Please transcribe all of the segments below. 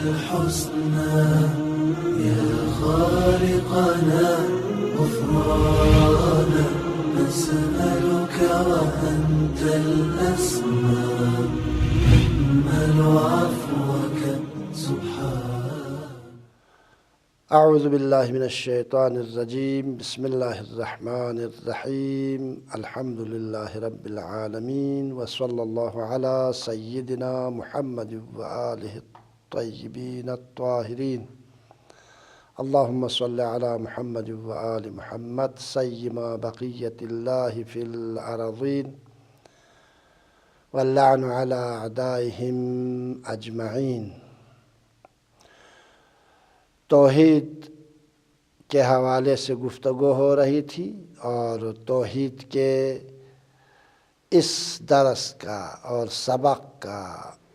الحسنى يا خالقنا غفرانا نسألك وأنت الأسمى نأمل عفوك سبحان. اعوذ باللہ من الشیطان الرجیم. بسم اللہ الرحمن الرحیم. الحمد للہ رب العالمین وصلی اللہ علی سیدنا محمد وآلہ الطیبین الطاہرین. اللہم صلی علی محمد وآل محمد سیما بقیت اللہ فی الارضین واللعن علی اعدائہم اجمعین. توحید کے حوالے سے گفتگو ہو رہی تھی اور توحید کے اس درس کا اور سبق کا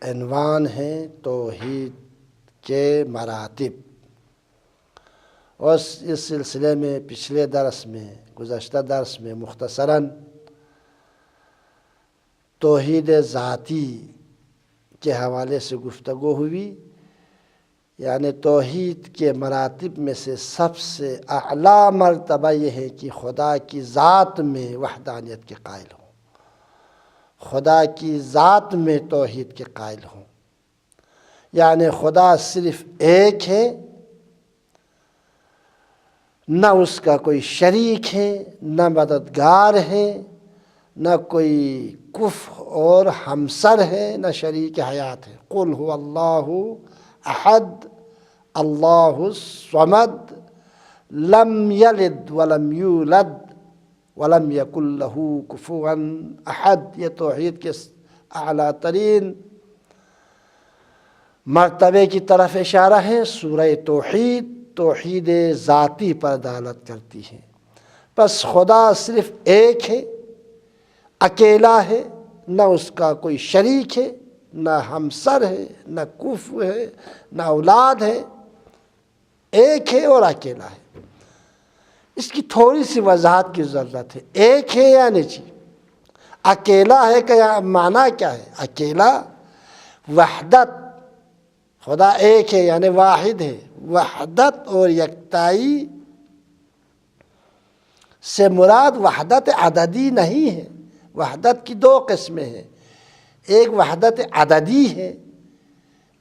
عنوان ہے توحید کے مراتب. اور اس سلسلے میں پچھلے گزشتہ درس میں مختصراً توحید ذاتی کے حوالے سے گفتگو ہوئی، یعنی توحید کے مراتب میں سے سب سے اعلیٰ مرتبہ یہ ہے کہ خدا کی ذات میں وحدانیت کے قائل ہوں، خدا کی ذات میں توحید کے قائل ہوں. یعنی خدا صرف ایک ہے، نہ اس کا کوئی شریک ہے، نہ مددگار ہے، نہ کوئی کفو اور ہمسر ہے، نہ شریک حیات ہے. قل هو اللہ احد اللہ الصمد لم یلد ولم یولد ولم یکن له کفوا احد. یہ توحید کے اعلیٰ ترین مرتبے کی طرف اشارہ ہے. سورہ توحید ذاتی پر دلالت کرتی ہے. بس خدا صرف ایک ہے، اکیلا ہے، نہ اس کا کوئی شریک ہے، نہ ہمسر ہے، نہ کفو ہے، نہ اولاد ہے، ایک ہے اور اکیلا ہے. اس کی تھوڑی سی وضاحت کی ضرورت ہے. ایک ہے یعنی اکیلا ہے کہ معنی کیا ہے؟ اکیلا، وحدت. خدا ایک ہے یعنی واحد ہے. وحدت اور یکتائی سے مراد وحدت عددی نہیں ہے. وحدت کی دو قسمیں ہیں. ایک وحدت عددی ہے،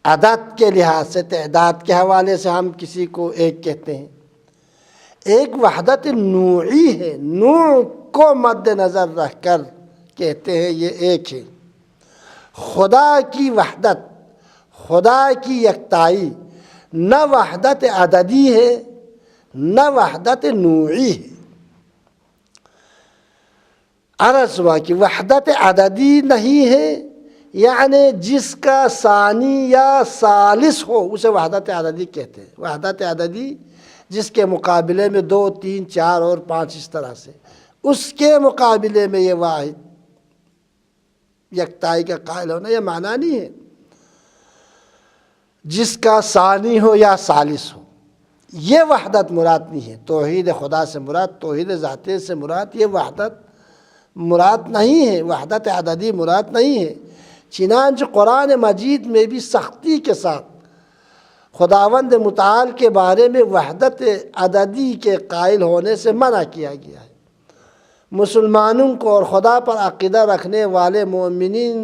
عدد کے لحاظ سے تعداد کے حوالے سے ہم کسی کو ایک کہتے ہیں. ایک وحدت نوعی ہے، نوع کو مد نظر رکھ کر کہتے ہیں یہ ایک ہے. خدا کی وحدت، خدا کی یکتائی نہ وحدت عددی ہے نہ وحدت نوعی ہے. عرض ہوا کہ وحدت عددی نہیں ہے، یعنی جس کا ثانی یا ثالث ہو اسے وحدت عددی کہتے ہیں. وحدت عددی جس کے مقابلے میں 2، 3، 4 اور 5 اس طرح سے، اس کے مقابلے میں یہ واحد یکتائی کا قائل ہونا یہ معنی نہیں ہے. جس کا ثانی ہو یا ثالث ہو یہ وحدت مراد نہیں ہے. توحید خدا سے مراد، توحید ذاتی سے مراد یہ وحدت مراد نہیں ہے، وحدت عددی مراد نہیں ہے. چنانچہ قرآن مجید میں بھی سختی کے ساتھ خداوند متعال کے بارے میں وحدت عددی کے قائل ہونے سے منع کیا گیا ہے. مسلمانوں کو اور خدا پر عقیدہ رکھنے والے مومنین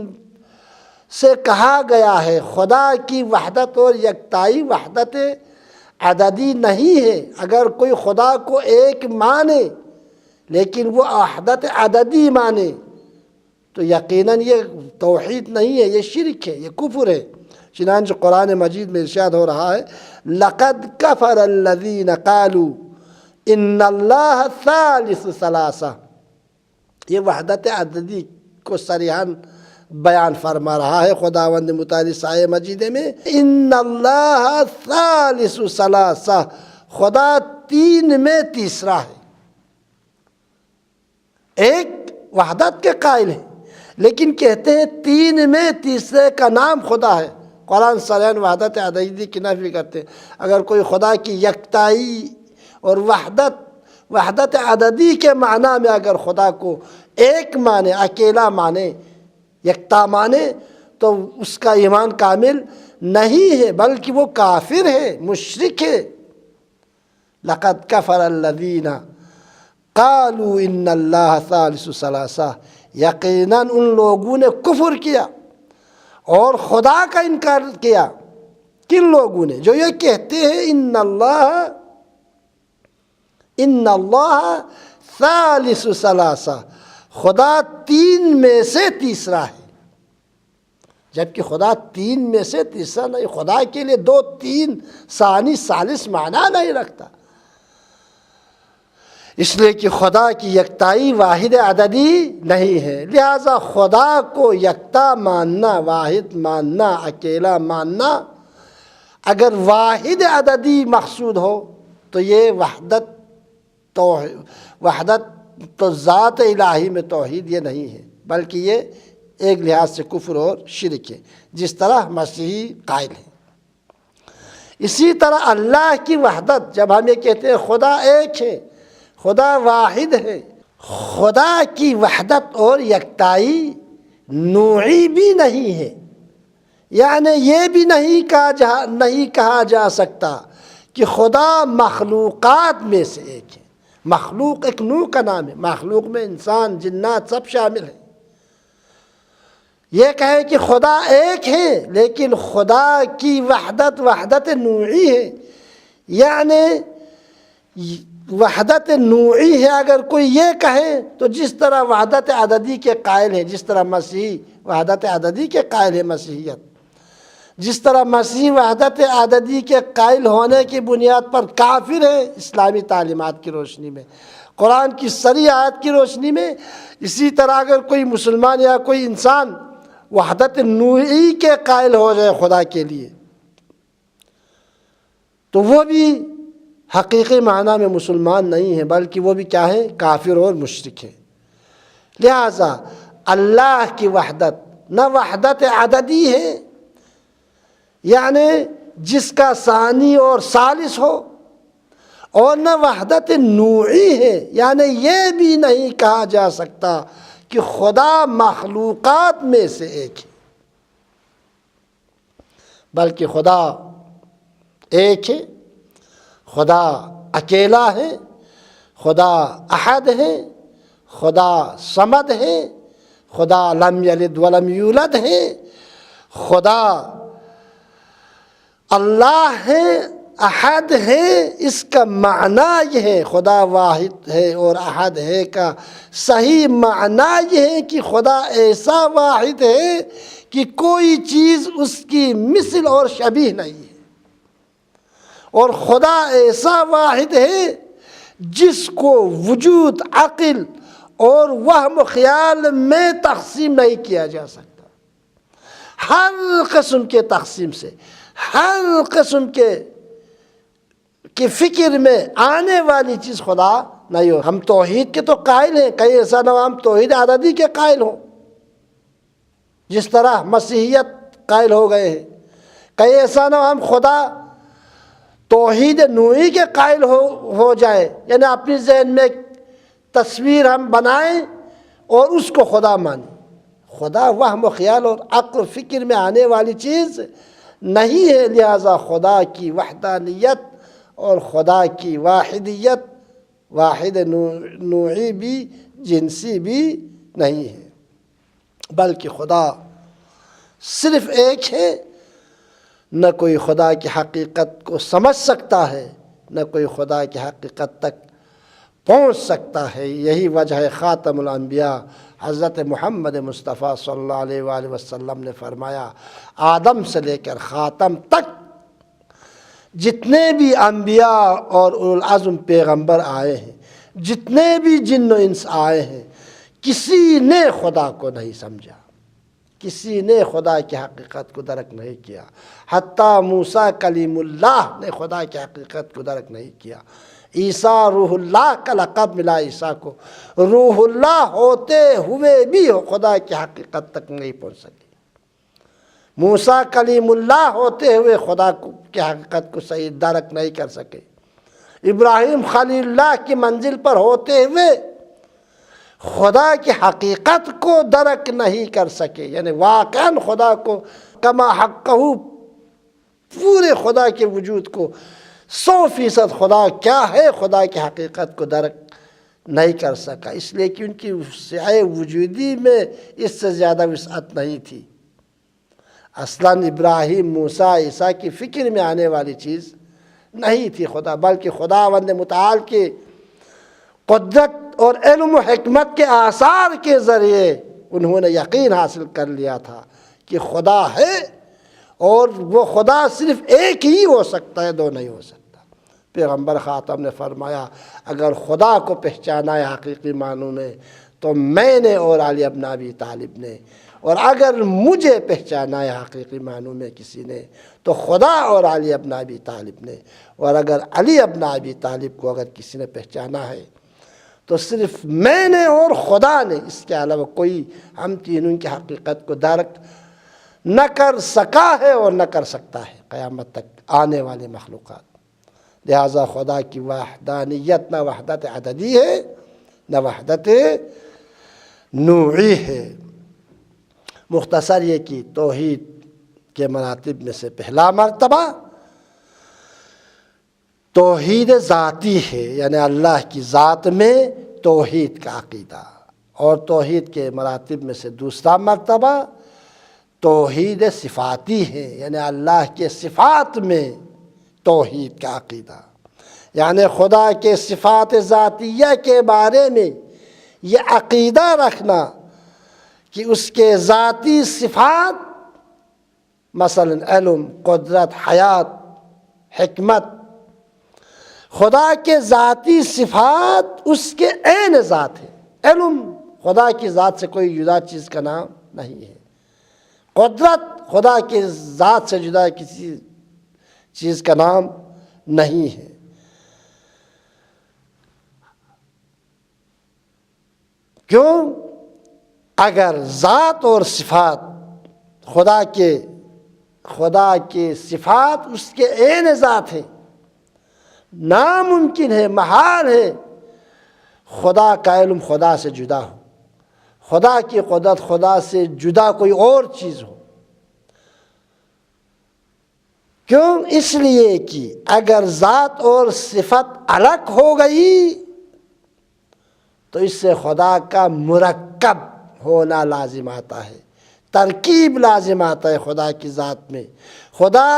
سے کہا گیا ہے خدا کی وحدت اور یکتائی وحدت عددی نہیں ہے. اگر کوئی خدا کو ایک مانے لیکن وہ وحدت عددی مانے تو یقیناً یہ توحید نہیں ہے، یہ شرک ہے، یہ کفر ہے. چنانچہ قرآن مجید میں ارشاد ہو رہا ہے لَقَدْ كَفَرَ الَّذِينَ قَالُوا إِنَّ اللَّهَ ثَالِثُ ثَلَاثَةٍ. یہ وحدت عددی کو صریحاً بیان فرما رہا ہے خداوند متعال آیہ مجیدہ میں. إِنَّ اللَّهَ ثَالِثُ ثَلَاثَةٍ. خدا 3 میں تیسرا ہے. ایک وحدت کے قائل ہیں لیکن کہتے ہیں 3 میں تیسرے کا نام خدا ہے. قرآن صریحاً وحدت عددی کی نفی کرتے ہیں. اگر کوئی خدا کی یکتائی اور وحدت عددی کے معنی میں اگر خدا کو ایک مانے، اکیلا مانے، یکتا مانے تو اس کا ایمان کامل نہیں ہے، بلکہ وہ کافر ہے، مشرک ہے۔ لقد کفر الذین قالوا ان اللہ ثالث ثلاثہ، یقیناً ان لوگوں نے کفر کیا اور خدا کا انکار کیا۔ کن لوگوں نے؟ جو یہ کہتے ہیں ان اللہ ثالث ثلاثہ، خدا تین میں سے تیسرا ہے، جبکہ خدا تین میں سے تیسرا نہیں۔ خدا کے لیے دو، تین، ثانی، ثالث معنی نہیں رکھتا، اس لیے کہ خدا کی یکتائی واحد عددی نہیں ہے، لہذا خدا کو یکتا ماننا، واحد ماننا، اکیلا ماننا، اگر واحد عددی مقصود ہو تو یہ وحدت تو ذات الہی میں توحید یہ نہیں ہے، بلکہ یہ ایک لحاظ سے کفر اور شرک ہے، جس طرح مسیحی قائل ہیں۔ اسی طرح اللہ کی وحدت، جب ہم یہ کہتے ہیں خدا ایک ہے، خدا واحد ہے، خدا کی وحدت اور یکتائی نوعی بھی نہیں ہے، یعنی یہ بھی نہیں کہا جا سکتا کہ خدا مخلوقات میں سے ایک ہے۔ مخلوق ایک نوع کا نام ہے، مخلوق میں انسان، جنات سب شامل ہیں۔ یہ کہیں کہ خدا ایک ہے لیکن خدا کی وحدت نوعی ہے، یعنی وحدت نوعی ہے۔ اگر کوئی یہ کہے تو جس طرح وحدت عددی کے قائل ہیں، جس طرح مسیحی وحدت عددی کے قائل ہے، مسیحیت جس طرح مسیحی وحدت عددی کے قائل ہونے کی بنیاد پر کافر ہے اسلامی تعلیمات کی روشنی میں، قرآن کی صریح آیت کی روشنی میں، اسی طرح اگر کوئی مسلمان یا کوئی انسان وحدت نوعی کے قائل ہو جائے خدا کے لیے تو وہ بھی حقیقی معنی میں مسلمان نہیں ہے، بلکہ وہ بھی کیا ہے؟ کافر اور مشرک ہے۔ لہذا اللہ کی وحدت نہ وحدت عددی ہے، یعنی جس کا ثانی اور ثالث ہو، اور نہ وحدت نوعی ہے، یعنی یہ بھی نہیں کہا جا سکتا کہ خدا مخلوقات میں سے ایک ہے، بلکہ خدا ایک ہے، خدا اکیلا ہے، خدا احد ہے، خدا صمد ہے، خدا لم یلد ولم یولد ہے، خدا اللہ ہے، احد ہے۔ اس کا معنی یہ ہے، خدا واحد ہے اور احد ہے کا صحیح معنی یہ ہے کہ خدا ایسا واحد ہے کہ کوئی چیز اس کی مثل اور شبیہ نہیں ہے، اور خدا ایسا واحد ہے جس کو وجود، عقل اور وہم و خیال میں تقسیم نہیں کیا جا سکتا۔ ہر قسم کے تقسیم سے، ہر قسم کے فکر میں آنے والی چیز خدا نہیں ہو۔ ہم توحید کے تو قائل ہیں، کہیں ایسا نہ ہو ہم توحید عددی کے قائل ہوں، جس طرح مسیحیت قائل ہو گئے ہیں، کہیں ایسا نہ ہو ہم خدا توحید نوعی کے قائل ہو جائے، یعنی اپنی ذہن میں تصویر ہم بنائیں اور اس کو خدا مانیں۔ خدا وہم و خیال اور عقل و فکر میں آنے والی چیز نہیں ہے، لہذا خدا کی وحدانیت اور خدا کی واحدیت واحد نوعی بھی، جنسی بھی نہیں ہے، بلکہ خدا صرف ایک ہے۔ نہ کوئی خدا کی حقیقت کو سمجھ سکتا ہے، نہ کوئی خدا کی حقیقت تک پہنچ سکتا ہے۔ یہی وجہ ہے خاتم الانبیاء حضرت محمد مصطفیٰ صلی اللہ علیہ وآلہ وسلم نے فرمایا، آدم سے لے کر خاتم تک جتنے بھی انبیاء اور اولو العزم پیغمبر آئے ہیں، جتنے بھی جن و انس آئے ہیں، کسی نے خدا کو نہیں سمجھا، کسی نے خدا کی حقیقت کو درک نہیں کیا، حتیٰ موسیٰ کلیم اللہ نے خدا کی حقیقت کو درک نہیں کیا۔ عیسیٰ روح اللہ کا لقب ملا عیسیٰ کو، روح اللہ ہوتے ہوئے بھی خدا کی حقیقت تک نہیں پہنچ سکے۔ موسیٰ کلیم اللہ ہوتے ہوئے خدا کی حقیقت کو صحیح درک نہیں کر سکے۔ ابراہیم خلیل اللہ کی منزل پر ہوتے ہوئے خدا کی حقیقت کو درک نہیں کر سکے، یعنی واقعاً خدا کو کما حقہ، پورے خدا کے وجود کو 100% خدا کیا ہے خدا کی حقیقت کو درک نہیں کر سکا، اس لیے کہ ان کی وسعِ وجودی میں اس سے زیادہ وسعت نہیں تھی۔ اصلاً ابراہیم، موسیٰ، عیسیٰ کی فکر میں آنے والی چیز نہیں تھی خدا، بلکہ خداوند متعال کے قدرت اور علم و حکمت کے آثار کے ذریعے انہوں نے یقین حاصل کر لیا تھا کہ خدا ہے، اور وہ خدا صرف ایک ہی ہو سکتا ہے، دو نہیں ہو سکتا۔ پیغمبر خاتم نے فرمایا اگر خدا کو پہچانا ہے حقیقی معنوں میں تو میں نے اور علی ابن ابی طالب نے، اور اگر مجھے پہچانا ہے حقیقی معنوں میں کسی نے تو خدا اور علی ابن ابی طالب نے، اور اگر علی ابن ابی طالب کو اگر کسی نے پہچانا ہے تو صرف میں نے اور خدا نے، اس کے علاوہ کوئی ہم تینوں کی حقیقت کو درک نہ کر سکا ہے اور نہ کر سکتا ہے قیامت تک آنے والی مخلوقات۔ لہٰذا خدا کی وحدانیت نہ وحدت عددی ہے نہ وحدت نوعی ہے۔ مختصر یہ کہ توحید کے مراتب میں سے پہلا مرتبہ توحید ذاتی ہے، یعنی اللہ کی ذات میں توحید کا عقیدہ، اور توحید کے مراتب میں سے دوسرا مرتبہ توحید صفاتی ہے، یعنی اللہ کے صفات میں توحید کا عقیدہ، یعنی خدا کے صفات ذاتیہ کے بارے میں یہ عقیدہ رکھنا کہ اس کے ذاتی صفات مثلا علم، قدرت، حیات، حکمت، خدا کے ذاتی صفات اس کے عین ذات ہے۔ علم خدا کی ذات سے کوئی جدا چیز کا نام نہیں ہے، قدرت خدا کے ذات سے جدا کسی چیز کا نام نہیں ہے۔ کیوں؟ اگر ذات اور صفات خدا کے صفات اس کے عین ذات ہیں، ناممکن ہے، محال ہے خدا کا علم خدا سے جدا ہو، خدا کی قدرت خدا سے جدا کوئی اور چیز ہو۔ کیوں؟ اس لیے کہ اگر ذات اور صفت الگ ہو گئی تو اس سے خدا کا مرکب ہونا لازم آتا ہے، ترکیب لازم آتا ہے خدا کی ذات میں۔ خدا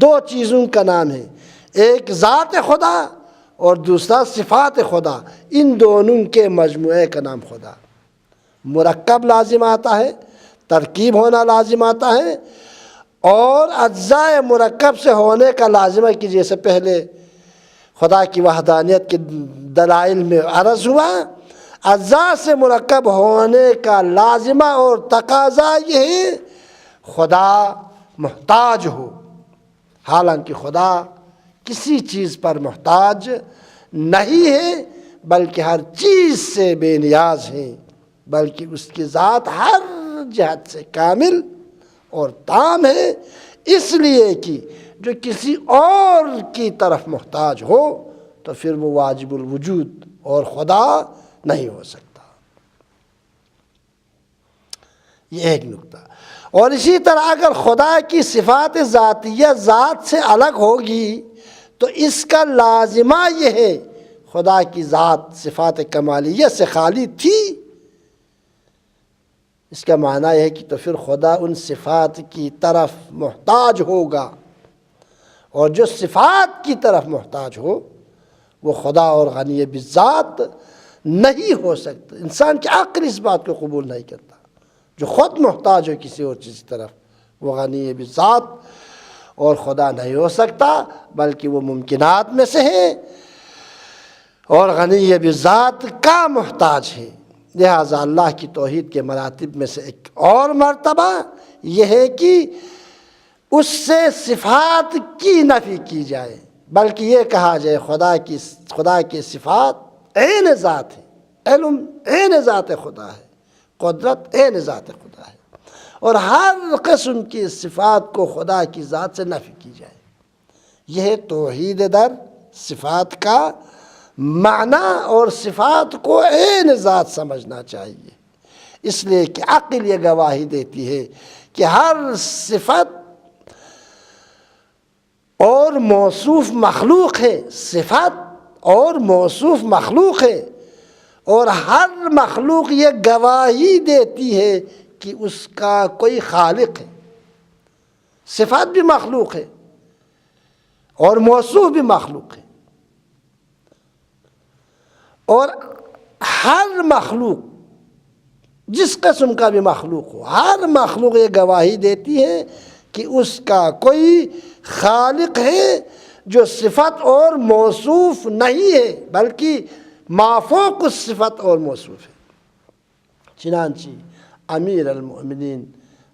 دو چیزوں کا نام ہے، ایک ذات خدا اور دوسرا صفات خدا، ان دونوں کے مجموعے کا نام خدا۔ مرکب لازم آتا ہے، ترکیب ہونا لازم آتا ہے، اور اجزاء مرکب سے ہونے کا لازم ہے کہ جیسے پہلے خدا کی وحدانیت کے دلائل میں عرض ہوا، اجزاء سے مرکب ہونے کا لازمہ اور تقاضا یہ ہے خدا محتاج ہو، حالانکہ خدا کسی چیز پر محتاج نہیں ہے بلکہ ہر چیز سے بے نیاز ہے، بلکہ اس کی ذات ہر جہت سے کامل اور تام ہے، اس لیے کہ جو کسی اور کی طرف محتاج ہو تو پھر وہ واجب الوجود اور خدا نہیں ہو سکتا۔ یہ ایک نکتہ۔ اور اسی طرح اگر خدا کی صفات ذاتیہ ذات سے الگ ہوگی تو اس کا لازمہ یہ ہے خدا کی ذات صفات کمالیہ سے خالی تھی، اس کا معنی یہ ہے کہ تو پھر خدا ان صفات کی طرف محتاج ہوگا، اور جو صفات کی طرف محتاج ہو وہ خدا اور غنی بذات نہیں ہو سکتا۔ انسان کی عقل اس بات کو قبول نہیں کرتا، جو خود محتاج ہو کسی اور چیز کی طرف وہ غنی بذات اور خدا نہیں ہو سکتا، بلکہ وہ ممکنات میں سے ہے اور غنی بذات کا محتاج ہے۔ لہٰذا اللہ کی توحید کے مراتب میں سے ایک اور مرتبہ یہ ہے کہ اس سے صفات کی نفی کی جائے، بلکہ یہ کہا جائے خدا کی صفات عین ذات ہے، علم عین ذات خدا ہے، قدرت عین ذات خدا ہے، اور ہر قسم کی صفات کو خدا کی ذات سے نفی کی جائے۔ یہ توحید در صفات کا معنی اور صفات کو عین ذات سمجھنا چاہیے، اس لیے کہ عقل یہ گواہی دیتی ہے کہ ہر صفت اور موصوف مخلوق ہے، صفت اور موصوف مخلوق ہے، اور ہر مخلوق یہ گواہی دیتی ہے کہ اس کا کوئی خالق ہے۔ صفات بھی مخلوق ہے اور موصوف بھی مخلوق ہے، اور ہر مخلوق جس قسم کا بھی مخلوق ہو، ہر مخلوق یہ گواہی دیتی ہے کہ اس کا کوئی خالق ہے جو صفت اور موصوف نہیں ہے بلکہ مافوق الصفت اور موصوف ہے۔ چنانچہ امیر المؤمنین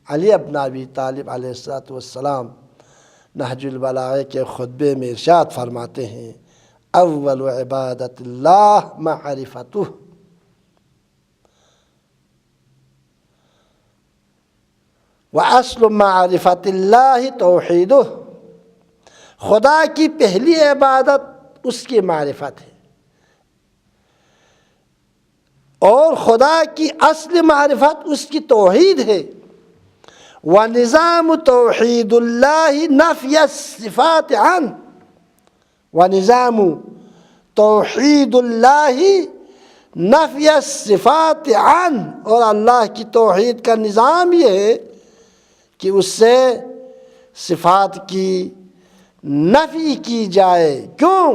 علی بن ابی طالب علیہ السلام نہج البلاغہ کے خطبے میں ارشاد فرماتے ہیں، اول عبادت اللہ معرفتہ، وَأَصْلُ مَعْرِفَةِ اللَّهِ تَوْحِيدُهُ، خدا کی پہلی عبادت اس کی معرفت ہے، اور خدا کی اصل معرفت اس کی توحید ہے۔ وَنِظَامُ تَوْحِيدُ اللَّهِ نَفْيَ الصِّفَاتِ عَنْهُ، وَنِظَامُ تَوْحِيدُ اللَّهِ نَفْيَ الصِّفَاتِ عَنْهُ، اور اللہ کی توحید کا نظام یہ ہے کہ اس سے صفات کی نفی کی جائے۔ کیوں؟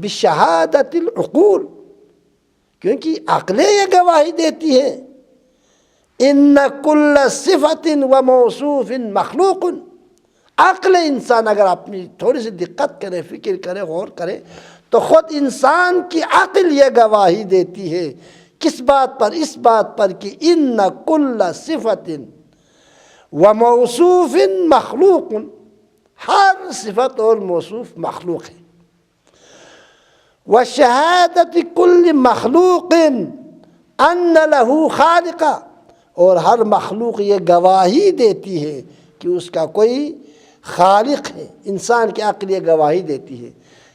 بشہادت العقول، کیونکہ عقلیں یہ گواہی دیتی ہے، ان کل صفت و موصوف مخلوق، عقل انسان اگر اپنی تھوڑی سی دقت کرے، فکر کرے، غور کرے، تو خود انسان کی عقل یہ گواہی دیتی ہے کس بات پر؟ اس بات پر کہ ان کل صفت و موصوف مخلوق، ہر صفت اور موصوف مخلوق ہے۔ وشہادت کل مخلوق ان له خالق، اور ہر مخلوق یہ گواہی دیتی ہے کہ اس کا کوئی خالق ہے۔ انسان کی عقل یہ گواہی دیتی ہے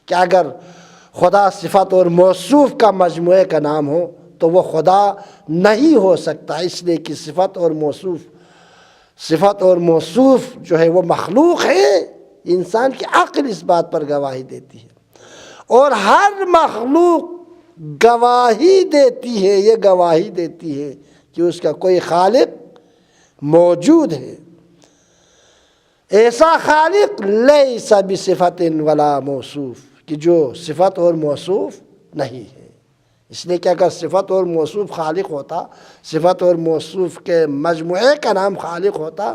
کہ اگر خدا صفت اور موصوف کا مجموعے کا نام ہو تو وہ خدا نہیں ہو سکتا، اس لیے کہ صفت اور موصوف جو ہے وہ مخلوق ہے۔ انسان کی عقل اس بات پر گواہی دیتی ہے، اور ہر مخلوق گواہی دیتی ہے، یہ گواہی دیتی ہے کہ اس کا کوئی خالق موجود ہے، ایسا خالق لیس بصفت ولا موصوف، کہ جو صفت اور موصوف نہیں ہے۔ اس لیے کہ اگر صفت اور موصوف خالق ہوتا، صفت اور موصوف کے مجموعے کا نام خالق ہوتا،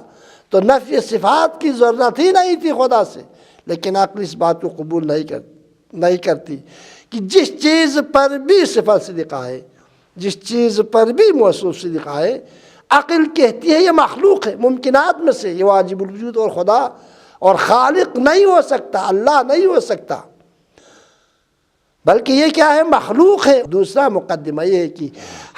تو نفی صفات کی ضرورت ہی نہیں تھی خدا سے۔ لیکن عقل اس بات کو قبول نہیں کرتی کہ جس چیز پر بھی صفت صدقہ ہے، جس چیز پر بھی موصوف صدقہ ہے، عقل کہتی ہے یہ مخلوق ہے، ممکنات میں سے یہ واجب الوجود اور خدا اور خالق نہیں ہو سکتا، اللہ نہیں ہو سکتا، بلکہ یہ کیا ہے؟ مخلوق ہے۔ دوسرا مقدمہ یہ ہے کہ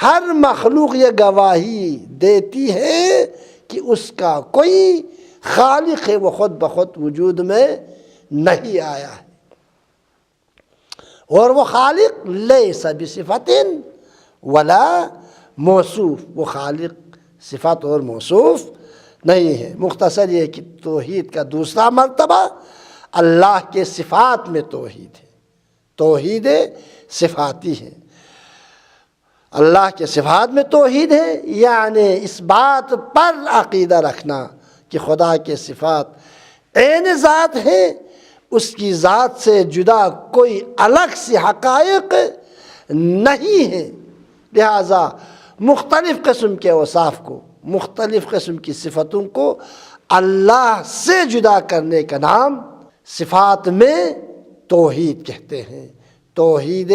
ہر مخلوق یہ گواہی دیتی ہے کہ اس کا کوئی خالق ہے، وہ خود بخود وجود میں نہیں آیا ہے، اور وہ خالق لیس بصفت ولا موصوف، وہ خالق صفت اور موصوف نہیں ہے۔ مختصر یہ کہ توحید کا دوسرا مرتبہ اللہ کے صفات میں توحید ہے، توحید صفاتی ہے۔ اللہ کے صفات میں توحید ہے، یعنی اس بات پر عقیدہ رکھنا کہ خدا کے صفات عین ذات ہے، اس کی ذات سے جدا کوئی الگ سی حقائق نہیں ہے، لہذا مختلف قسم کے اوصاف کو، مختلف قسم کی صفتوں کو اللہ سے جدا کرنے کا نام صفات میں توحید کہتے ہیں، توحید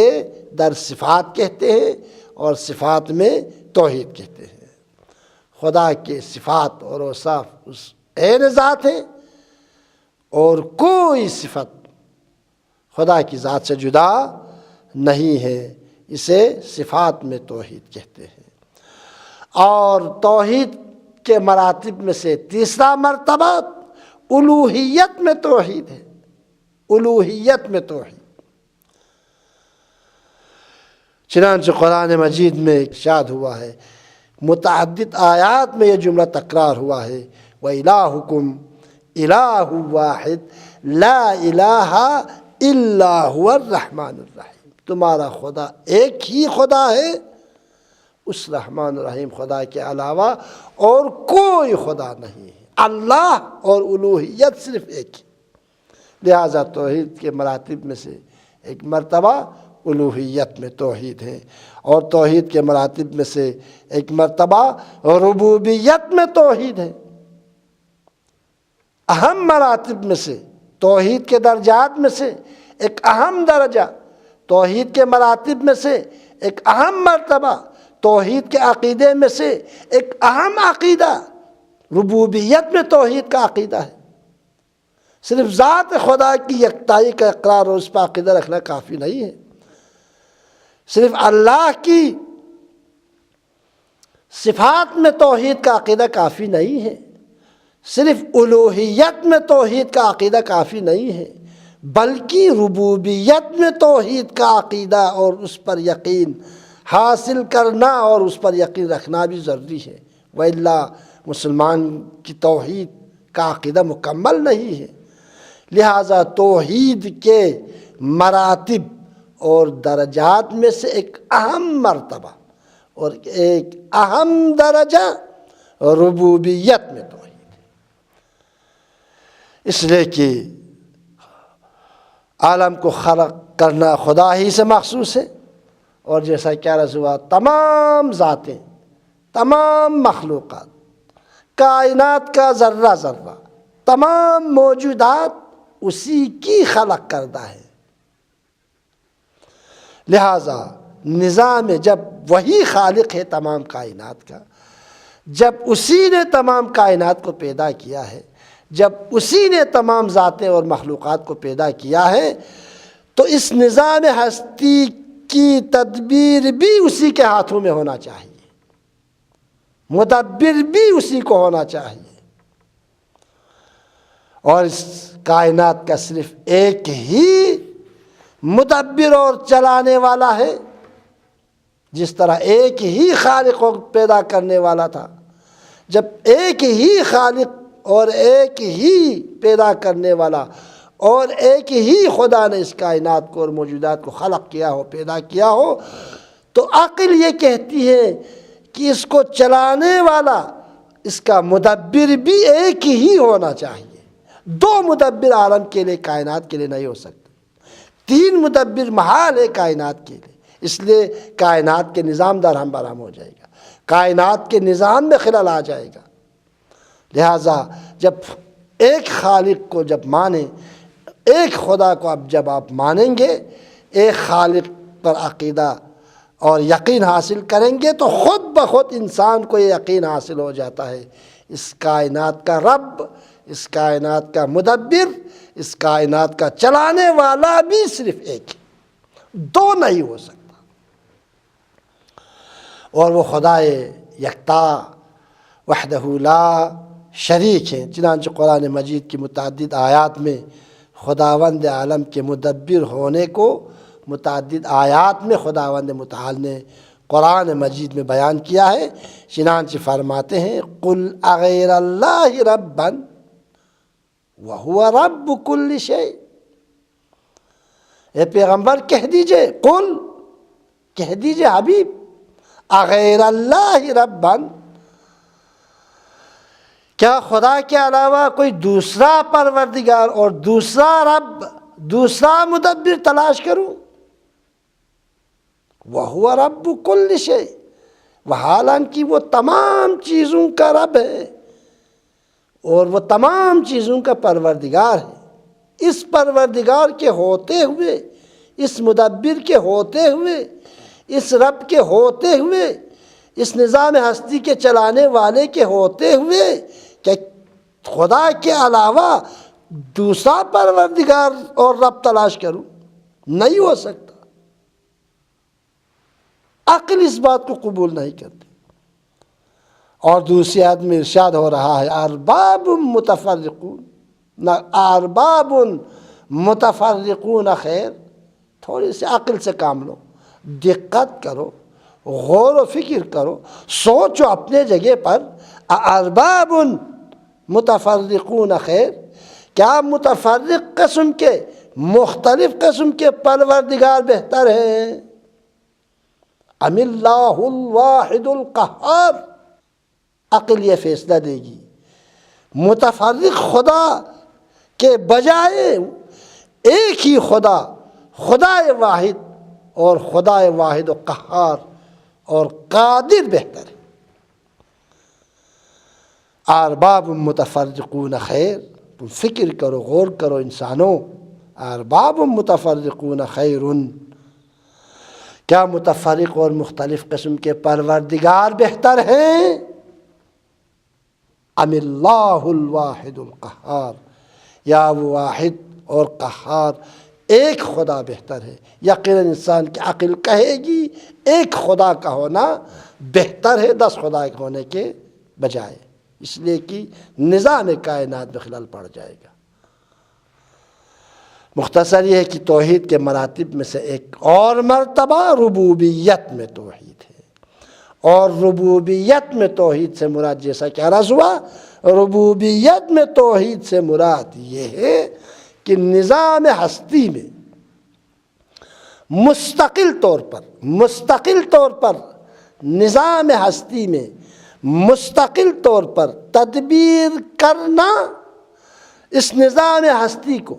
در صفات کہتے ہیں، اور صفات میں توحید کہتے ہیں۔ خدا کے صفات اور اوصاف اس عین ذات ہیں، اور کوئی صفت خدا کی ذات سے جدا نہیں ہے، اسے صفات میں توحید کہتے ہیں۔ اور توحید کے مراتب میں سے تیسرا مرتبہ الوہیت میں توحید ہے، الوہیت میں توحید۔ چنانچہ قرآن مجید میں ارشاد ہوا ہے، متعدد آیات میں یہ جملہ تکرار ہوا ہے، وَإِلَٰهُكُمْ إِلَٰهٌ وَاحِدٌ لَا إِلَٰهَ إِلَّا هُوَ الرَّحْمَٰنُ الرَّحِيمُ، تمہارا خدا ایک ہی خدا ہے، اس رحمان الرحیم خدا کے علاوہ اور کوئی خدا نہیں ہے۔ اللہ اور الوہیت صرف ایک ہے، لہٰذا توحید کے مراتب میں سے ایک مرتبہ الوہیت میں توحید ہے، اور توحید کے مراتب میں سے ایک مرتبہ ربوبیت میں توحید ہے۔ اہم مراتب میں سے، توحید کے درجات میں سے ایک اہم درجہ، توحید کے مراتب میں سے ایک اہم مرتبہ، توحید کے عقیدے میں سے ایک اہم عقیدہ ربوبیت میں توحید کا عقیدہ ہے۔ صرف ذات خدا کی یکتائی کا اقرار اور اس پر عقیدہ رکھنا کافی نہیں ہے، صرف اللہ کی صفات میں توحید کا عقیدہ کافی نہیں ہے، صرف الوہیت میں توحید کا عقیدہ کافی نہیں ہے، بلکہ ربوبیت میں توحید کا عقیدہ اور اس پر یقین حاصل کرنا اور اس پر یقین رکھنا بھی ضروری ہے، وَإِلَّا مسلمان کی توحید کا عقیدہ مکمل نہیں ہے۔ لہٰذا توحید کے مراتب اور درجات میں سے ایک اہم مرتبہ اور ایک اہم درجہ ربوبیت میں توحید ہے، اس لیے کہ عالم کو خلق کرنا خدا ہی سے مخصوص ہے، اور جیسا کہ عرض ہوا تمام ذاتیں، تمام مخلوقات، کائنات کا ذرہ ذرہ، تمام موجودات اسی کی خلق کردہ ہے۔ لہٰذا نظام جب وہی خالق ہے تمام کائنات کا، جب اسی نے تمام کائنات کو پیدا کیا ہے، جب اسی نے تمام ذاتیں اور مخلوقات کو پیدا کیا ہے، تو اس نظام ہستی کی تدبیر بھی اسی کے ہاتھوں میں ہونا چاہیے، مدبر بھی اسی کو ہونا چاہیے، اور اس کائنات کا صرف ایک ہی مدبر اور چلانے والا ہے، جس طرح ایک ہی خالق کو پیدا کرنے والا تھا۔ جب ایک ہی خالق اور ایک ہی پیدا کرنے والا اور ایک ہی خدا نے اس کائنات کو اور موجودات کو خلق کیا ہو، پیدا کیا ہو، تو عقل یہ کہتی ہے کہ اس کو چلانے والا، اس کا مدبر بھی ایک ہی ہونا چاہیے۔ دو مدبر عالم کے لیے، کائنات کے لیے نہیں ہو سکتے، تین مدبر محال ہے کائنات کے لیے، اس لیے کائنات کے نظام درہم برہم ہو جائے گا، کائنات کے نظام میں خلل آ جائے گا۔ لہٰذا جب ایک خالق کو جب مانیں، ایک خدا کو اب جب آپ مانیں گے، ایک خالق پر عقیدہ اور یقین حاصل کریں گے، تو خود بخود انسان کو یہ یقین حاصل ہو جاتا ہے اس کائنات کا رب، اس کائنات کا مدبر، اس کائنات کا چلانے والا بھی صرف ایک ہے، دو نہیں ہو سکتا، اور وہ خدا یکتا وحدہ لا شریک ہیں۔ چنانچہ قرآن مجید کی متعدد آیات میں خداوند عالم کے مدبر ہونے کو متعدد آیات میں خداوند متعال نے قرآن مجید میں بیان کیا ہے۔ چنانچہ فرماتے ہیں قل اغیر اللہ ربا وہو رب کل شیء، اے پیغمبر کہہ دیجئے، قل کہہ دیجئے حبیب، اغیر اللہ ربا، کیا خدا کے علاوہ کوئی دوسرا پروردگار اور دوسرا رب، دوسرا مدبر تلاش کروں؟ وَهُوَ رَبُّ كُلِّ شَيْءٍ، وحالانکہ وہ تمام چیزوں کا رب ہے اور وہ تمام چیزوں کا پروردگار ہے۔ اس پروردگار کے ہوتے ہوئے، اس مدبر کے ہوتے ہوئے، اس رب کے ہوتے ہوئے، اس نظام ہستی کے چلانے والے کے ہوتے ہوئے، کہ خدا کے علاوہ دوسرا پروردگار اور رب تلاش کروں؟ نہیں ہو سکتا۔ عقل اس بات کو قبول نہیں کرتی۔ اور دوسری آیت میں ارشاد ہو رہا ہے ارباب متفرقون، نہ ارباب متفرقون خیر، تھوڑی سی عقل سے کام لو۔ دقت کرو، غور و فکر کرو، سوچو اپنے جگہ پر، ارباب متفرقون خیر، کیا متفرق قسم کے، مختلف قسم کے پروردگار بہتر ہیں؟ ام اللہ الواحد القہار، عقل یہ فیصلہ دے گی، متفرق خدا کے بجائے ایک ہی خدا، خدا واحد، اور خدا واحد و قہار اور قادر بہتر ہے۔ ارباب متفرقون خیر، تم فکر کرو، غور کرو انسانوں، ارباب متفرقون خیر، کیا متفرق اور مختلف قسم کے پروردگار بہتر ہیں؟ ام اللہ الواحد القہار، یا وہ واحد اور قہار ایک خدا بہتر ہے۔ یقیناً انسان کی عقل کہے گی ایک خدا کا ہونا بہتر ہے 10 خدا کے ہونے کے بجائے، اس لیے کہ نظام کائنات میں خلل پڑ جائے گا۔ مختصر یہ ہے کہ توحید کے مراتب میں سے ایک اور مرتبہ ربوبیت میں توحید ہے، اور ربوبیت میں توحید سے مراد جیسا کہ عرض ہوا، ربوبیت میں توحید سے مراد یہ ہے کہ نظام ہستی میں مستقل طور پر نظام ہستی میں مستقل طور پر تدبیر کرنا، اس نظام ہستی کو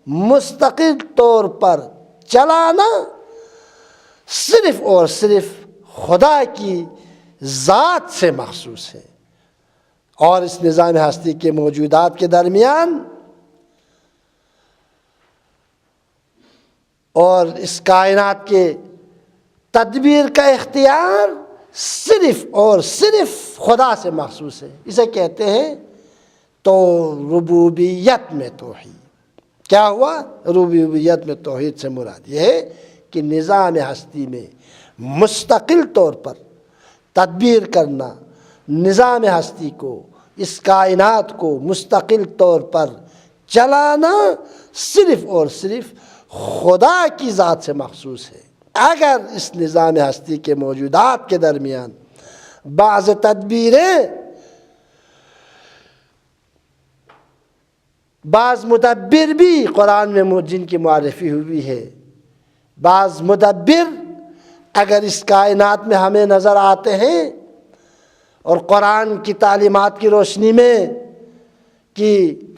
مستقل طور پر چلانا صرف اور صرف خدا کی ذات سے مخصوص ہے، اور اس نظام ہستی کے موجودات کے درمیان اور اس کائنات کے تدبیر کا اختیار صرف اور صرف خدا سے مخصوص ہے۔ اسے کہتے ہیں تو ربوبیت میں توحید۔ کیا ہوا؟ ربوبیت میں توحید سے مراد یہ ہے کہ نظام ہستی میں مستقل طور پر تدبیر کرنا، نظام ہستی کو، اس کائنات کو مستقل طور پر چلانا صرف اور صرف خدا کی ذات سے مخصوص ہے۔ اگر اس نظام ہستی کے موجودات کے درمیان بعض تدبیریں، بعض مدبر بھی قرآن میں جن کی معرفی ہوئی ہے، بعض مدبر اگر اس کائنات میں ہمیں نظر آتے ہیں، اور قرآن کی تعلیمات کی روشنی میں کہ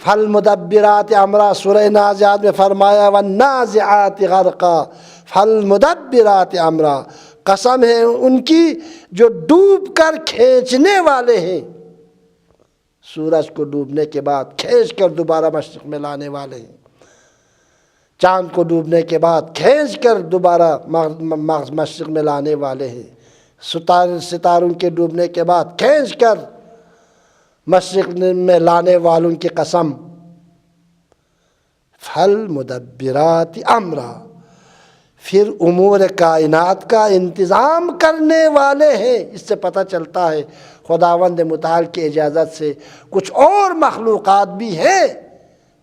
فالمدبرات امرا، سورہ نازعات میں فرمایا والنازعات غرقا فالمدبرات امرا، قسم ہے ان کی جو ڈوب کر کھینچنے والے ہیں، سورج کو ڈوبنے کے بعد کھینچ کر دوبارہ مشرق میں لانے والے ہیں، چاند کو ڈوبنے کے بعد کھینچ کر دوبارہ مشرق میں لانے والے ہیں، ستاروں کے ڈوبنے کے بعد کھینچ کر مشرق میں لانے والوں کی قسم، فالمدبرات امرا، پھر امور کائنات کا انتظام کرنے والے ہیں۔ اس سے پتہ چلتا ہے خداوند متعال کی اجازت سے کچھ اور مخلوقات بھی ہیں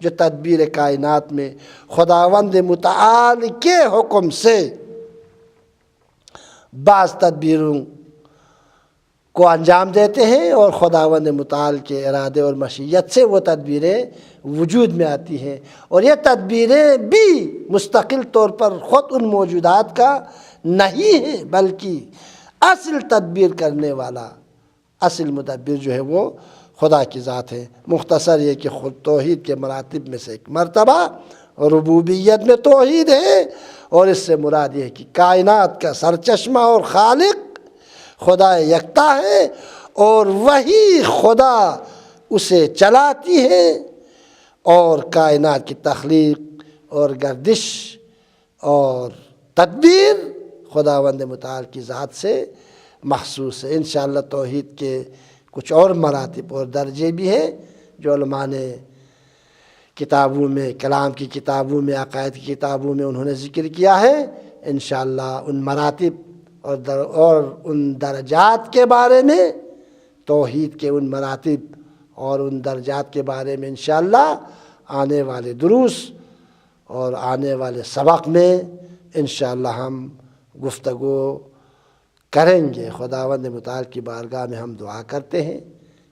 جو تدبیر کائنات میں خداوند متعال کے حکم سے بعض تدبیروں کو انجام دیتے ہیں، اور خداوند متعال کے ارادے اور مشیت سے وہ تدبیریں وجود میں آتی ہیں، اور یہ تدبیریں بھی مستقل طور پر خود ان موجودات کا نہیں ہیں، بلکہ اصل تدبیر کرنے والا، اصل مدبر جو ہے وہ خدا کی ذات ہے۔ مختصر یہ کہ خود توحید کے مراتب میں سے ایک مرتبہ ربوبیت میں توحید ہے، اور اس سے مراد یہ ہے کہ کائنات کا سرچشمہ اور خالق خدا یکتا ہے، اور وہی خدا اسے چلاتی ہے، اور کائنات کی تخلیق اور گردش اور تدبیر خداوند متعال کی ذات سے مخصوص ہے۔ انشاءاللہ توحید کے کچھ اور مراتب اور درجے بھی ہیں جو علماء نے کتابوں میں، کلام کی کتابوں میں، عقائد کی کتابوں میں انہوں نے ذکر کیا ہے۔ انشاءاللہ ان مراتب اور ان درجات کے بارے میں، توحید کے ان مراتب اور ان درجات کے بارے میں انشاءاللہ آنے والے دروس اور آنے والے سبق میں انشاءاللہ ہم گفتگو کریں گے، خداوند متعال کی بارگاہ میں ہم دعا کرتے ہیں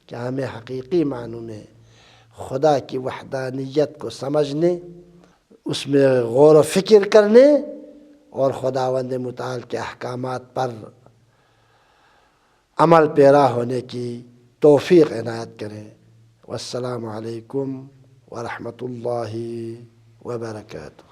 کہ ہمیں حقیقی معنوں میں خدا کی وحدانیت کو سمجھنے، اس میں غور و فکر کرنے اور خداوند متعال کے احکامات پر عمل پیرا ہونے کی توفیق عنایت کریں۔ والسلام علیکم ورحمۃ اللہ وبرکاتہ۔